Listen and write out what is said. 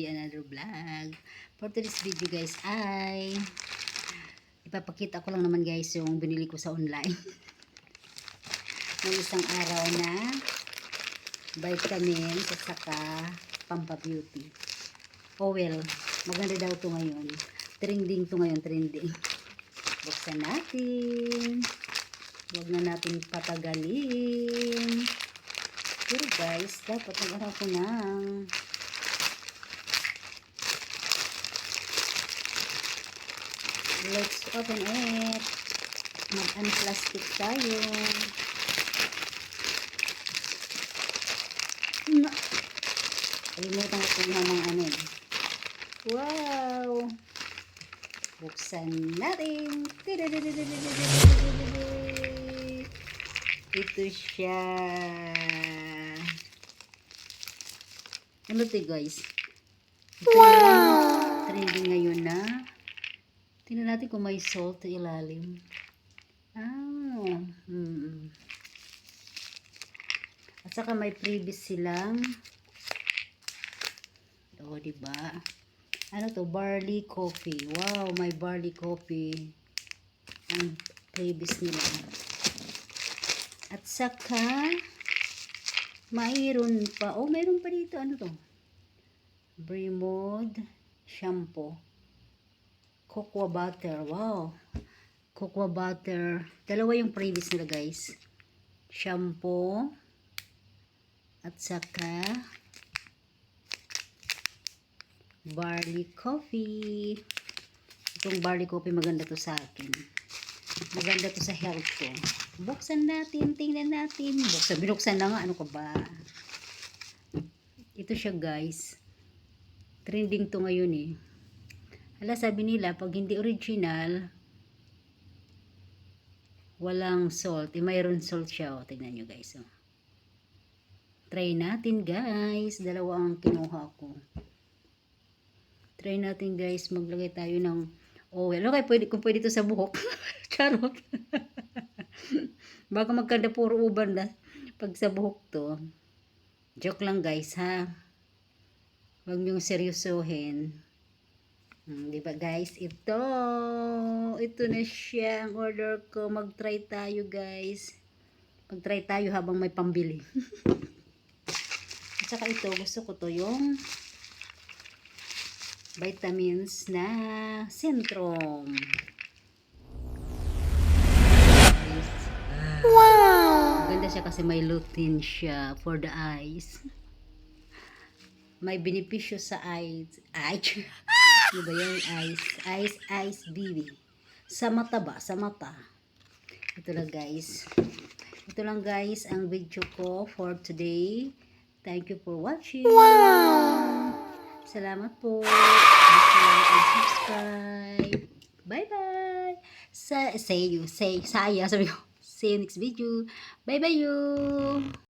day, another vlog. For today's video guys ay ipapakita ko lang naman guys yung binili ko sa online. Ng isang araw na vitamins at saka pampabeauty. Oh well, maganda daw to ngayon. Trending to ngayon, trending. Buksan natin. Huwag na natin patagalin. Pero guys, dapat nag-araw ko ng let's open it. Mag-unplastic tayo. Kalimutan ko yung mga ano eh. Wow! Buksan natin. Ito siya. Ano to guys? Ito wow! Trending ngayon na. Tingnan natin kung may salt sa ilalim. At saka may previous silang diba? Ano to? Barley coffee. Wow, may barley coffee. Ang previous nila. At saka mayroon pa. Oh, mayroon pa dito. Ano to? Bremod shampoo. Cocoa butter. Wow. Cocoa butter. Dalawa yung previous nila guys. Shampoo. At saka barley coffee. Itong barley coffee maganda to sa akin. Maganda to sa health ko. Buksan natin. Tingnan natin. Binuksan na nga. Ano ka ba? Ito siya guys. Trending to ngayon eh. Hala, sabi nila pag hindi original walang salt. Mayroon salt siya. O, tingnan nyo guys. O. Try natin guys. Dalawa ang kinuha ko. Try natin guys, maglagay tayo ng oil. Okay, kung pwede ito sa buhok. Charot. Baka magkanda puro uban na pag sa buhok to. Joke lang guys ha. Huwag niyong seryosohin. Diba guys? Ito na siya ang order ko. Mag-try tayo guys. Mag-try tayo habang may pambili. At saka ito, gusto ko to yung vitamins na Centrum. Wow! Maganda siya kasi may lutein siya for the eyes. May benepisyo sa eyes. Ano ba yung eyes? Eyes, baby. Sa mata ba? Sa mata. Ito lang guys. Ito lang guys ang video ko for today. Thank you for watching. Wow! Salamat po. Subscribe. Bye-bye. Sabi ko. See you next video. Bye-bye you.